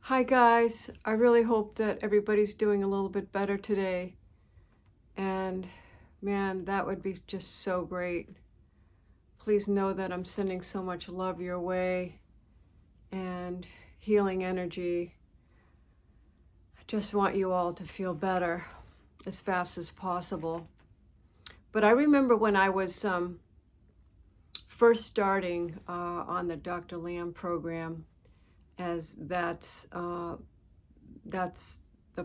Hi guys, I really hope that everybody's doing a little bit better today. And man, that would be just so great. Please know that I'm sending so much love your way and healing energy. I just want you all to feel better as fast as possible. But I remember when I was first starting on the Dr. Lamb program, as that's the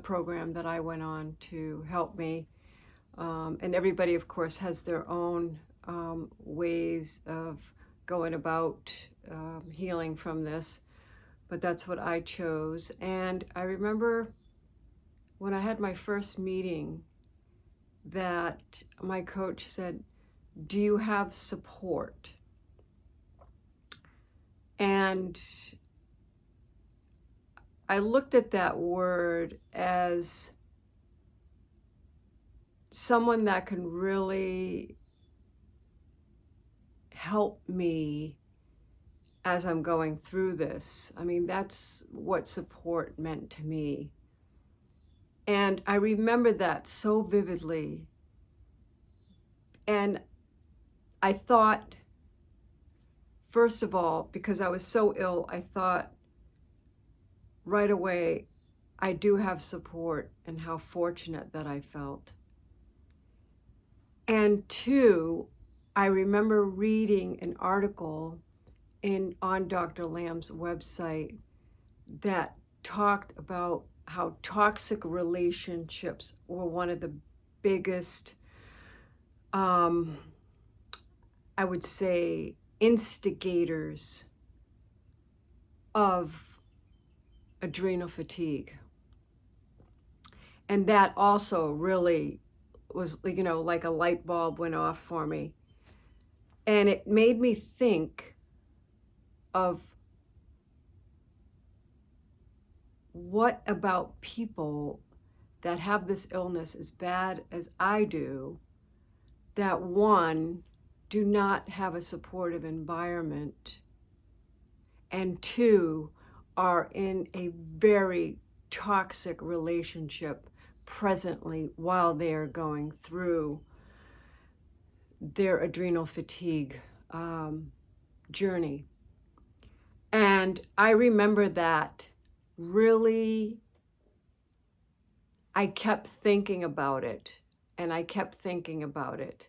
program that I went on to help me. And everybody, of course, has their own ways of going about healing from this, but that's what I chose. And I remember when I had my first meeting that my coach said, "Do you have support?" And I looked at that word as someone that can really help me as I'm going through this. I mean, that's what support meant to me. And I remember that so vividly. And I thought, first of all, because I was so ill, I thought right away, I do have support, and how fortunate that I felt. And two, I remember reading an article on Dr. Lamb's website that talked about how toxic relationships were one of the biggest, I would say, instigators of adrenal fatigue. And that also really was, like a light bulb went off for me. And it made me think of what about people that have this illness as bad as I do, that one, do not have a supportive environment, and two, are in a very toxic relationship presently while they are going through their adrenal fatigue journey. And I remember that really, I kept thinking about it, and I kept thinking about it.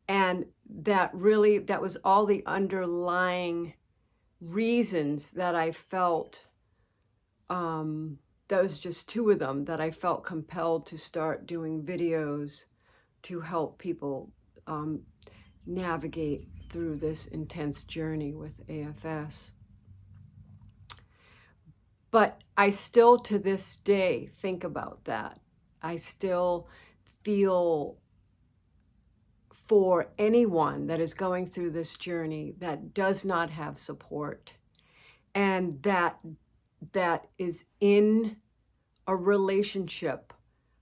And that was all the underlying reasons that I felt, that was just two of them, that I felt compelled to start doing videos to help people navigate through this intense journey with AFS. But I still, to this day, think about that. I still feel for anyone that is going through this journey that does not have support, and that is in a relationship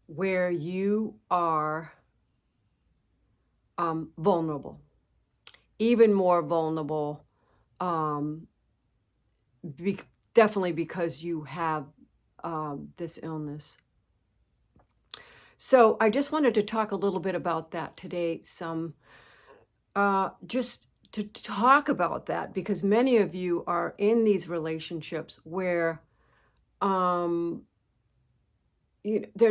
where you are vulnerable, even more vulnerable, definitely because you have this illness. So I just wanted to talk a little bit about that today, just to talk about that, because many of you are in these relationships where they're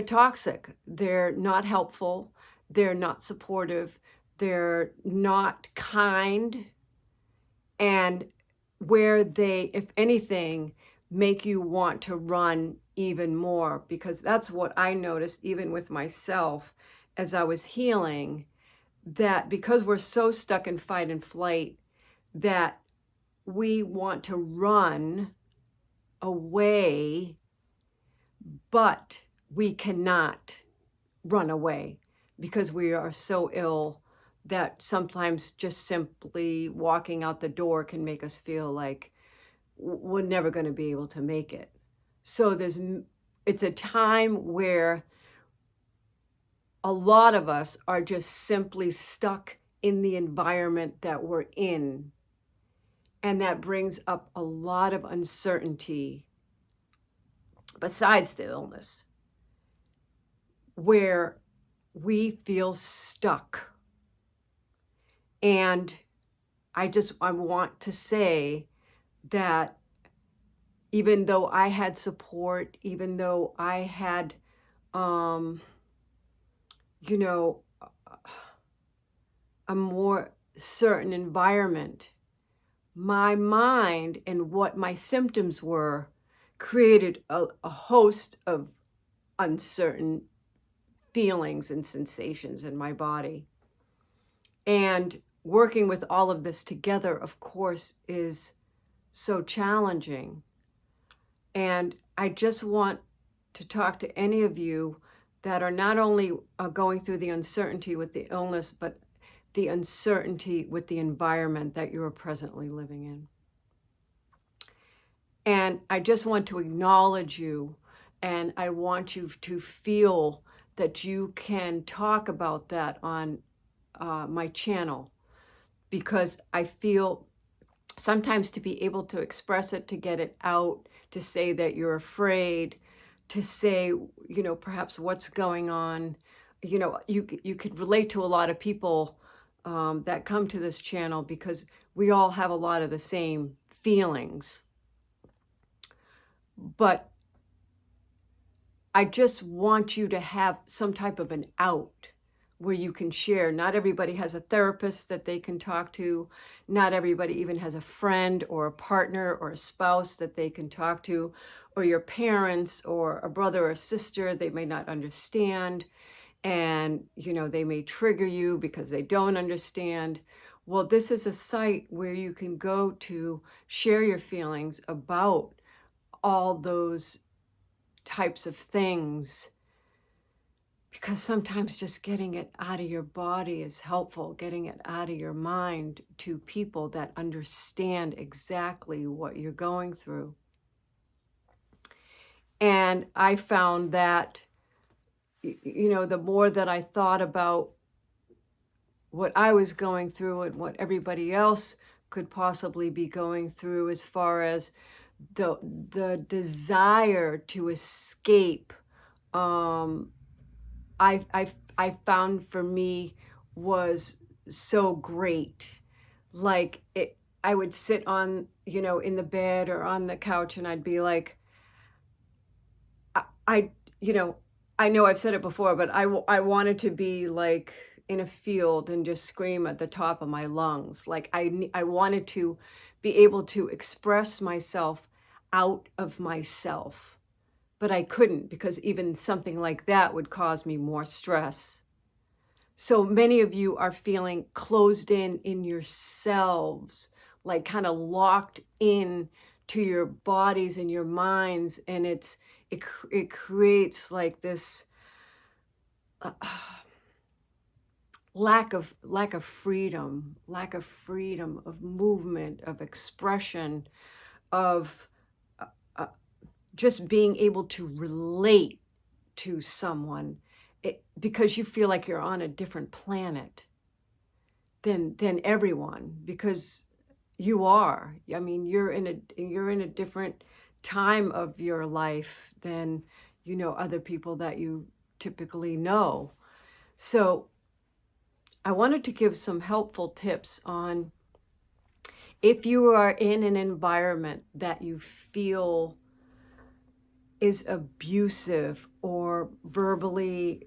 toxic, they're not helpful, they're not supportive, they're not kind, and where they, if anything, make you want to run even more, because that's what I noticed even with myself as I was healing, that because we're so stuck in fight and flight that we want to run away, but we cannot run away because we are so ill that sometimes just simply walking out the door can make us feel like we're never going to be able to make it. So it's a time where a lot of us are just simply stuck in the environment that we're in. And that brings up a lot of uncertainty besides the illness, where we feel stuck. And I want to say that even though I had support, even though I had, um, you know, a more certain environment, my mind and what my symptoms were created a host of uncertain feelings and sensations in my body. And working with all of this together, of course, is so challenging. And I just want to talk to any of you that are not only going through the uncertainty with the illness, but the uncertainty with the environment that you are presently living in. And I just want to acknowledge you, and I want you to feel that you can talk about that on my channel, because I feel sometimes to be able to express it, to get it out, to say that you're afraid, to say, perhaps what's going on. You could relate to a lot of people that come to this channel, because we all have a lot of the same feelings. But I just want you to have some type of an out where you can share. Not everybody has a therapist that they can talk to. Not everybody even has a friend or a partner or a spouse that they can talk to, or your parents or a brother or sister. They may not understand, and they may trigger you because they don't understand. Well, this is a site where you can go to share your feelings about all those types of things, because sometimes just getting it out of your body is helpful, getting it out of your mind to people that understand exactly what you're going through. And I found that, the more that I thought about what I was going through and what everybody else could possibly be going through, as far as the desire to escape, I found for me was so great. Like I would sit on, in the bed or on the couch, and I'd be like, I you know, I know I've said it before, but I wanted to be like in a field and just scream at the top of my lungs. Like I wanted to be able to express myself out of myself. But I couldn't, because even something like that would cause me more stress. So many of you are feeling closed in yourselves, like kind of locked in to your bodies and your minds, and it creates like this uh, lack of freedom, of movement, of expression, of uh, just being able to relate to someone, because you feel like you're on a different planet than everyone, because you are. I mean, you're in a different time of your life than other people that you typically know. So I wanted to give some helpful tips on, if you are in an environment that you feel is abusive or verbally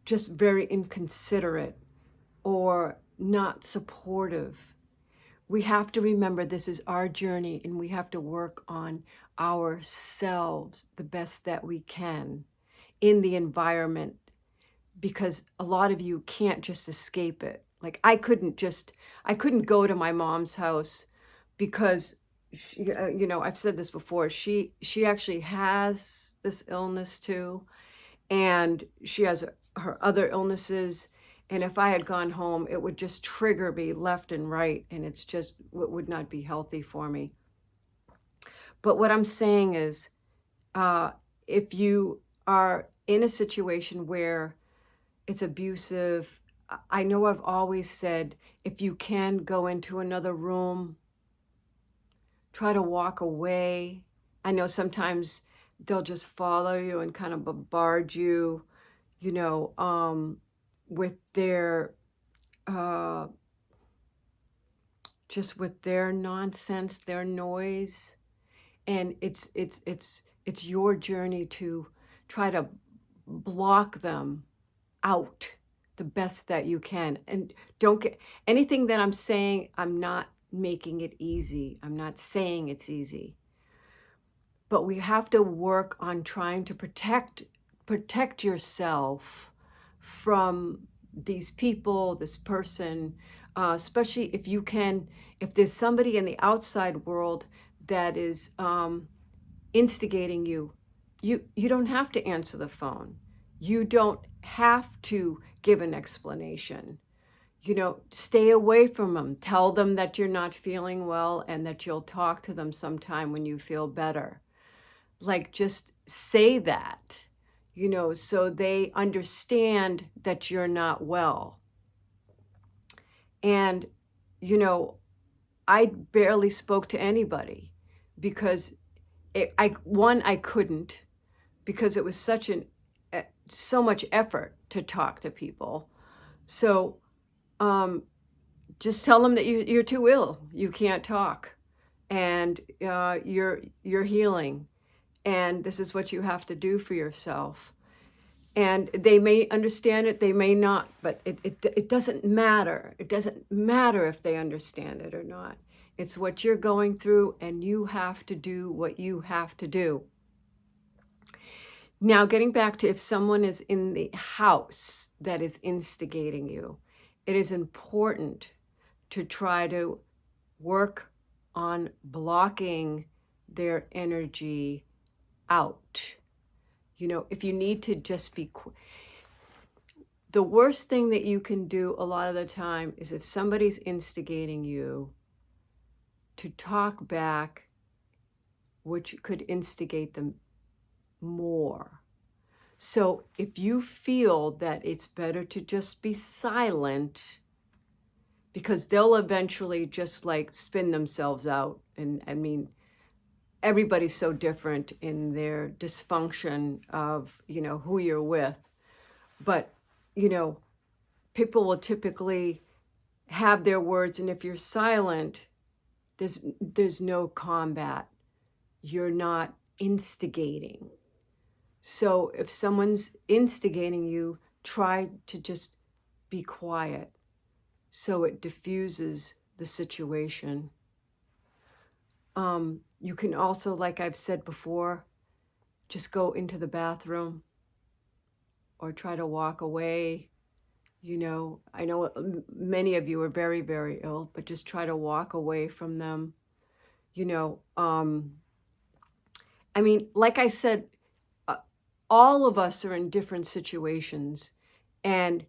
just very inconsiderate or not supportive. We have to remember this is our journey, and we have to work on ourselves the best that we can in the environment, because a lot of you can't just escape it. Like I couldn't go to my mom's house, because I've said this before, she actually has this illness too, and she has her other illnesses. And if I had gone home, it would just trigger me left and right, and it would not be healthy for me. But what I'm saying is, if you are in a situation where it's abusive, I know I've always said, if you can go into another room, try to walk away. I know sometimes they'll just follow you and kind of bombard you, you know, with their uh, just with their nonsense, their noise, and it's your journey to try to block them out the best that you can. And don't get anything that I'm saying, I'm not making it easy. I'm not saying it's easy. But we have to work on trying to protect yourself from these people, this person, especially if you can, if there's somebody in the outside world that is instigating you, you don't have to answer the phone. You don't have to give an explanation. Stay away from them. Tell them that you're not feeling well and that you'll talk to them sometime when you feel better. Like, just say that, so they understand that you're not well. And, you know, I barely spoke to anybody because I couldn't, because it was so much effort to talk to people. So, just tell them that you're too ill. You can't talk, and you're healing, and this is what you have to do for yourself. And they may understand it, they may not, but it doesn't matter. It doesn't matter if they understand it or not. It's what you're going through, and you have to do what you have to do. Now, getting back to if someone is in the house that is instigating you, it is important to try to work on blocking their energy out. If you need to just be the worst thing that you can do a lot of the time is if somebody's instigating you to talk back, which could instigate them more. So if you feel that it's better to just be silent, because they'll eventually just like spin themselves out. And I mean, everybody's so different in their dysfunction of, who you're with. But, people will typically have their words. And if you're silent, there's no combat. You're not instigating. So if someone's instigating you, try to just be quiet so it diffuses the situation. You can also, like I've said before, just go into the bathroom or try to walk away. I know many of you are very, very ill, but just try to walk away from them. I mean, like I said, all of us are in different situations. And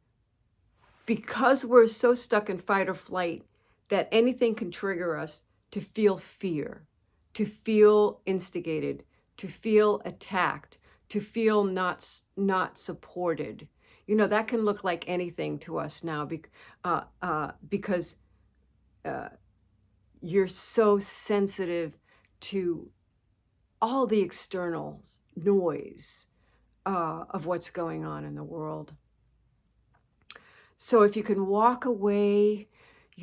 because we're so stuck in fight or flight that anything can trigger us to feel fear, to feel instigated, to feel attacked, to feel not supported. That can look like anything to us now because you're so sensitive to all the external noise of what's going on in the world. So if you can walk away,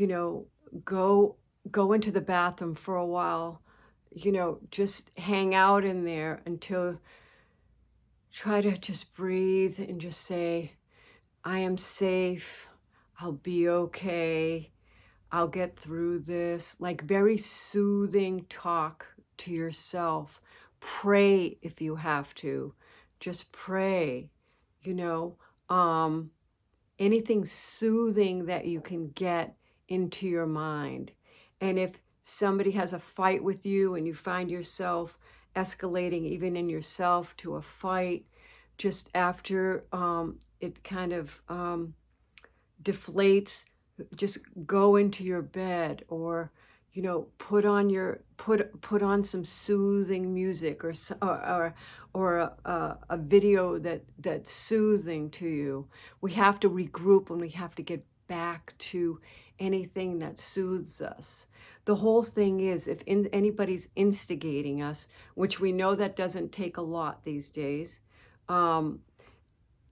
go into the bathroom for a while, just hang out in there until, try to just breathe and just say, I am safe. I'll be okay. I'll get through this. Like, very soothing talk to yourself. Pray if you have to. Just pray, anything soothing that you can get into your mind. And if somebody has a fight with you and you find yourself escalating even in yourself to a fight, just after it kind of deflates, just go into your bed, or put on some soothing music, or a video that's soothing to you. We have to regroup, and we have to get back to anything that soothes us. The whole thing is, if anybody's instigating us, which we know that doesn't take a lot these days,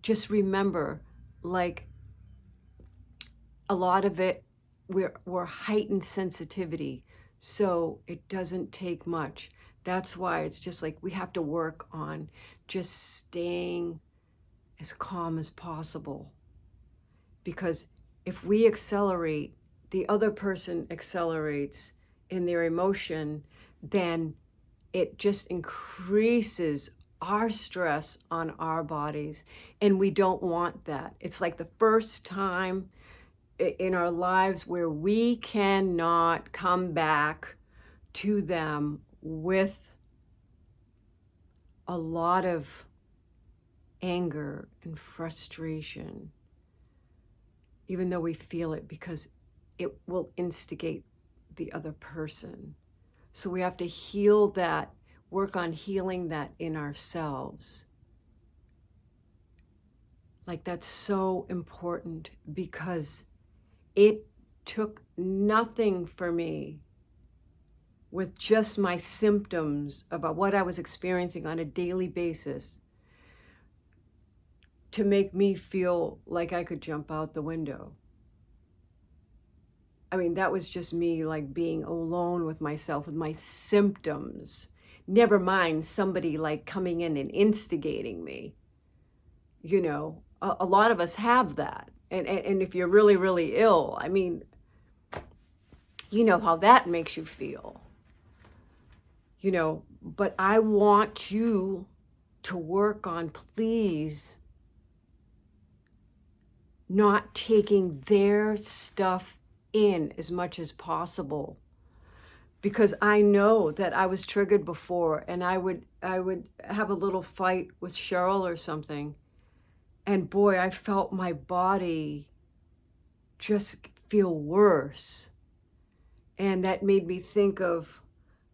just remember, like, a lot of it, we're heightened sensitivity, so it doesn't take much. That's why it's just like we have to work on just staying as calm as possible. Because if we accelerate, the other person accelerates in their emotion, then it just increases our stress on our bodies. And we don't want that. It's like the first time in our lives where we cannot come back to them with a lot of anger and frustration, even though we feel it, because it will instigate the other person. So we have to heal that, work on healing that in ourselves. Like, that's so important, because it took nothing for me with just my symptoms about what I was experiencing on a daily basis to make me feel like I could jump out the window. I mean, that was just me, like, being alone with myself, with my symptoms. Never mind somebody like coming in and instigating me. You know, a lot of us have that. And if you're really, really ill, I mean, you know how that makes you feel. You know, but I want you to work on, please, not taking their stuff in as much as possible, because I know that I was triggered before, and I would have a little fight with Cheryl or something, and boy, I felt my body just feel worse. And that made me think of,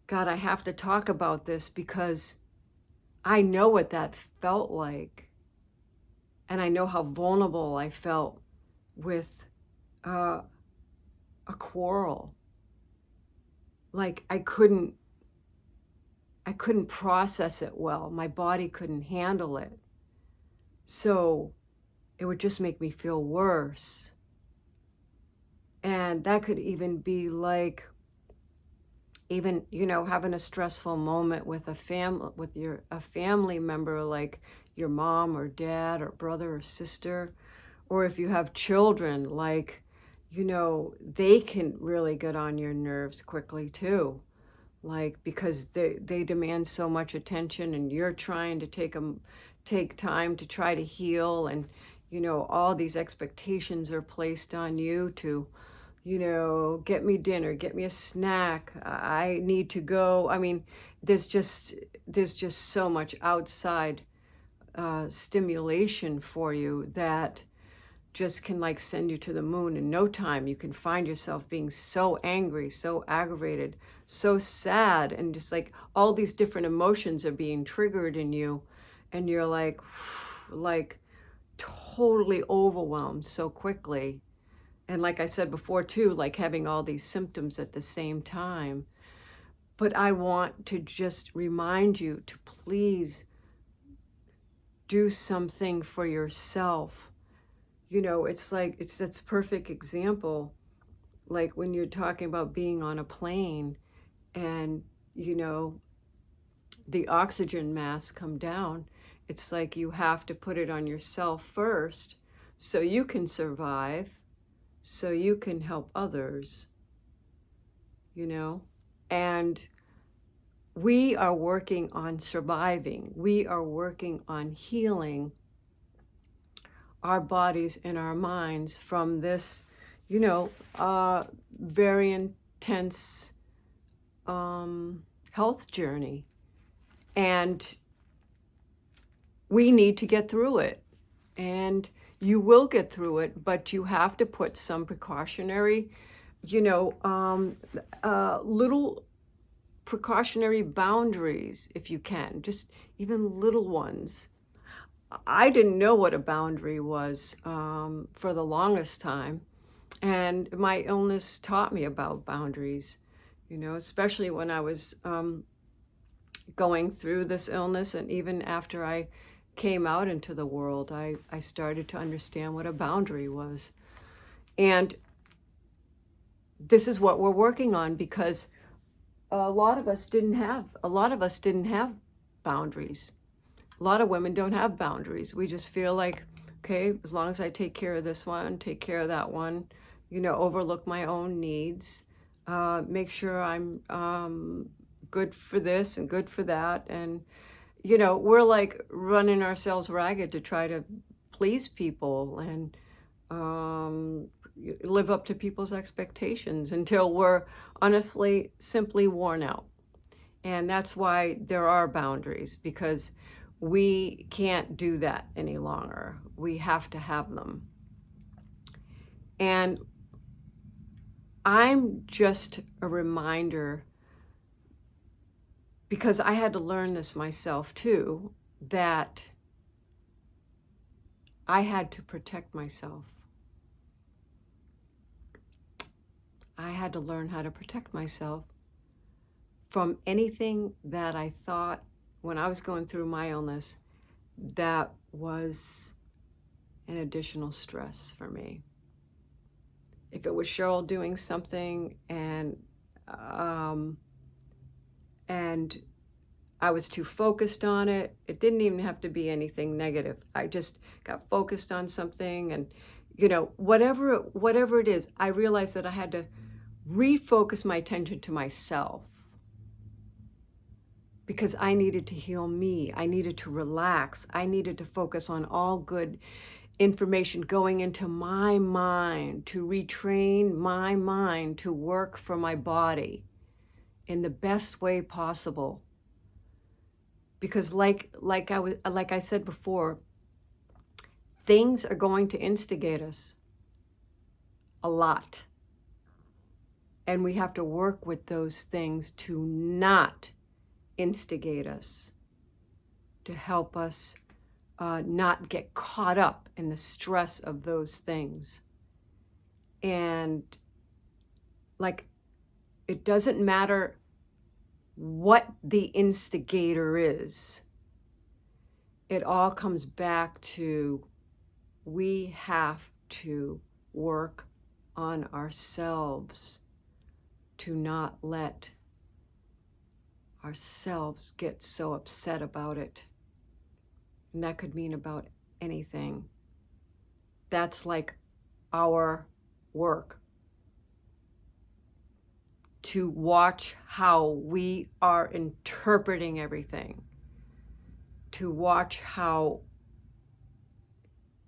God, I have to talk about this, because I know what that felt like. And I know how vulnerable I felt with a quarrel. Like, I couldn't process it well. My body couldn't handle it. So it would just make me feel worse. And that could even be like, even, you know, having a stressful moment with a family member, like your mom or dad or brother or sister, or if you have children, like, you know, they can really get on your nerves quickly too, like, because they demand so much attention, and you're trying to take time to try to heal, and, you know, all these expectations are placed on you to, you know, get me dinner, get me a snack, I need to go. I mean, there's just so much outside stimulation for you that just can, like, send you to the moon in no time. You can find yourself being so angry, so aggravated, so sad, and just like all these different emotions are being triggered in you, and you're like like totally overwhelmed so quickly. And like I said before too, like having all these symptoms at the same time. But I want to just remind you to please do something for yourself. You know, it's like, that's a perfect example. Like when you're talking about being on a plane, and, you know, the oxygen masks come down. It's like you have to put it on yourself first so you can survive, so you can help others, you know? And we are working on surviving. We are working on healing our bodies and our minds from this, you know, very intense health journey. And we need to get through it. And you will get through it, but you have to put some precautionary, you know, little precautionary boundaries if you can, just even little ones. I didn't know what a boundary was for the longest time. And my illness taught me about boundaries, especially when I was going through this illness. And even after I came out into the world, I started to understand what a boundary was. And this is what we're working on, because a lot of us didn't have boundaries. A lot of women don't have boundaries. We just feel like, okay, as long as I take care of this one, take care of that one, overlook my own needs, make sure I'm good for this and good for that. And, we're like running ourselves ragged to try to please people and live up to people's expectations until we're honestly simply worn out. And that's why there are boundaries, because we can't do that any longer. We have to have them. And I'm just a reminder, because I had to learn this myself too, that I had to protect myself. I had to learn how to protect myself from anything that I thought, when I was going through my illness, that was an additional stress for me. If it was Cheryl doing something and I was too focused on it, it didn't even have to be anything negative. I just got focused on something, and whatever it is, I realized that I had to refocus my attention to myself, because I needed to heal me. I needed to relax. I needed to focus on all good information going into my mind, to retrain my mind to work for my body in the best way possible. Because like I said before, things are going to instigate us a lot. And we have to work with those things to not instigate us, to help us not get caught up in the stress of those things. And it doesn't matter what the instigator is. It all comes back to, we have to work on ourselves to not let ourselves get so upset about it. And that could mean about anything. That's like our work, to watch how we are interpreting everything, to watch how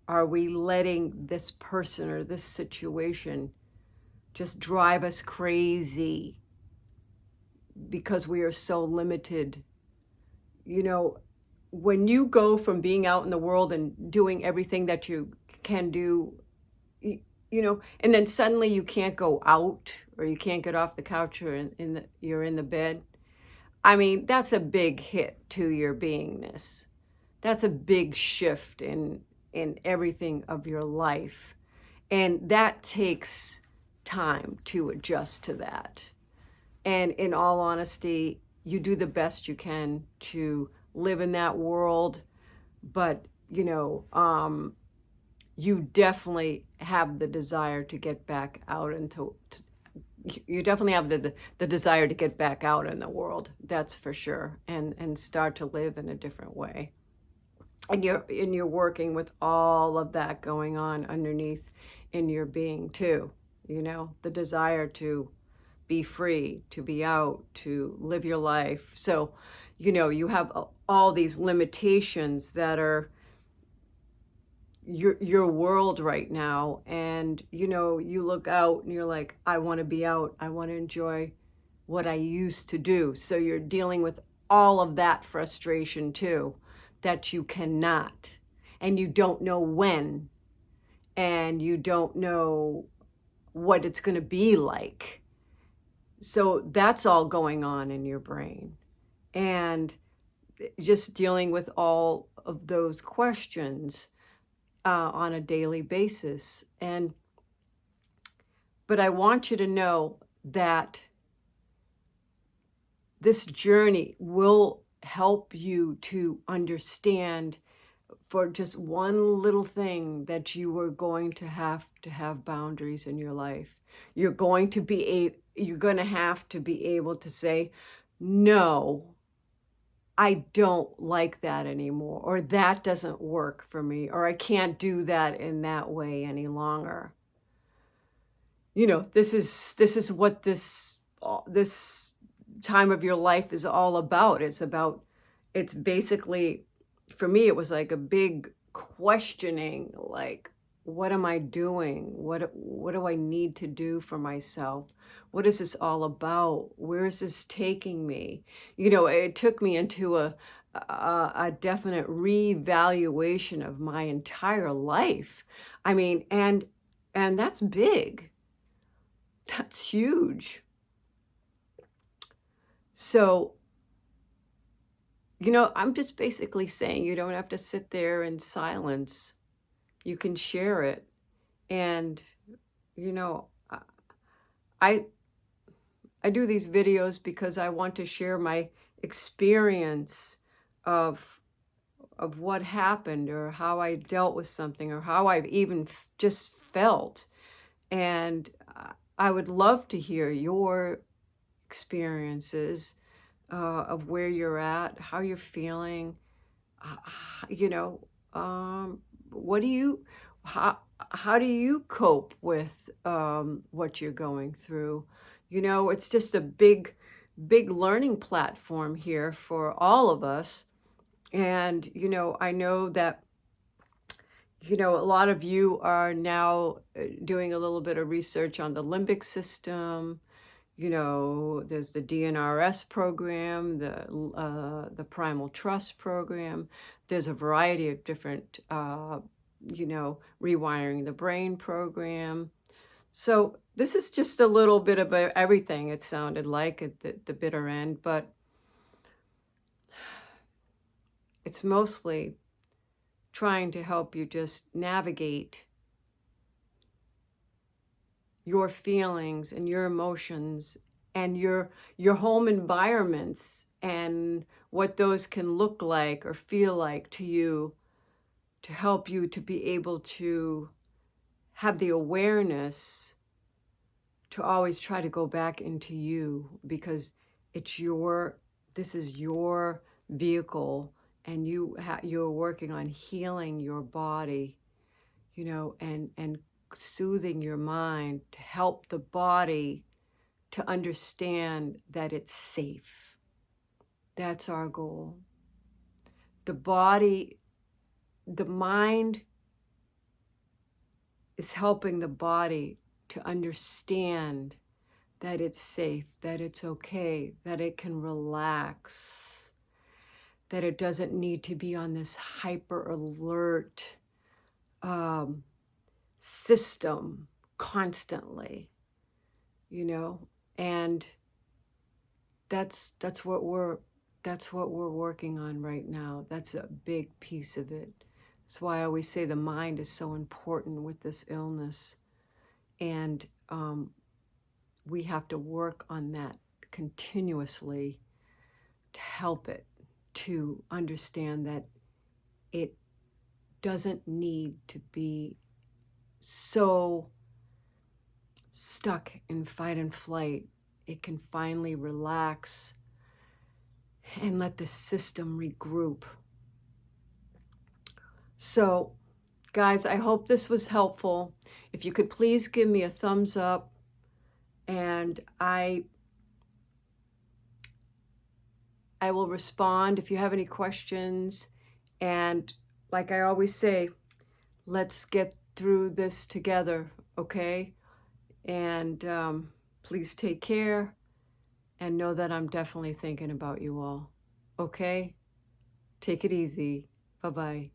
are we letting this person or this situation just drive us crazy because we are so limited. When you go from being out in the world and doing everything that you can do, and then suddenly you can't go out, or you can't get off the couch, or you're in the bed. I mean, that's a big hit to your beingness. That's a big shift in everything of your life. And that takes time to adjust to that. And in all honesty, you do the best you can to live in that world, but you definitely have the desire to get back out you definitely have the desire to get back out in the world, that's for sure, and start to live in a different way. And you're working with all of that going on underneath in your being too, the desire to be free, to be out, to live your life. So, you have all these limitations that are your world right now. And, you look out and you're like, I want to be out. I want to enjoy what I used to do. So you're dealing with all of that frustration too, that you cannot, and you don't know when, and you don't know what it's going to be like. So that's all going on in your brain, and just dealing with all of those questions on a daily basis. And But I want you to know that this journey will help you to understand for just one little thing that you are going to have boundaries in your life. You're going to have to be able to say, no, I don't like that anymore, or that doesn't work for me, or I can't do that in that way any longer. This is what this time of your life is all about. It's basically, for me, it was like a big questioning, like, what am I doing? What do I need to do for myself? What is this all about? Where is this taking me? It took me into a definite reevaluation of my entire life. I mean, and that's big. That's huge. So, I'm just basically saying you don't have to sit there in silence. You can share it. And, you know, I I do these videos because I want to share my experience of what happened, or how I dealt with something, or how I've even just felt. And I would love to hear your experiences, of where you're at, how you're feeling. uh, you know, what do you, how do you cope with what you're going through? It's just a big learning platform here for all of us. And, I know that, a lot of you are now doing a little bit of research on the limbic system. There's the DNRS program, the Primal Trust program. There's a variety of different, rewiring the brain program. So this is just a little bit of everything, it sounded like at the bitter end, but it's mostly trying to help you just navigate your feelings and your emotions and your home environments, and what those can look like or feel like to you, to help you to be able to have the awareness to always try to go back into you, because this is your vehicle, and you're working on healing your body, and soothing your mind to help the body to understand that it's safe. That's our goal. The mind is helping the body to understand that it's safe, that it's okay, that it can relax, that it doesn't need to be on this hyper alert system constantly, and that's what we're working on right now. That's a big piece of it. That's why I always say the mind is so important with this illness, and we have to work on that continuously to help it to understand that it doesn't need to be so stuck in fight and flight. It can finally relax and let the system regroup. So, guys, I hope this was helpful. If you could please give me a thumbs up, and I will respond if you have any questions. And like I always say, let's get through this together, okay? And please take care, and know that I'm definitely thinking about you all, okay? Take it easy. Bye-bye.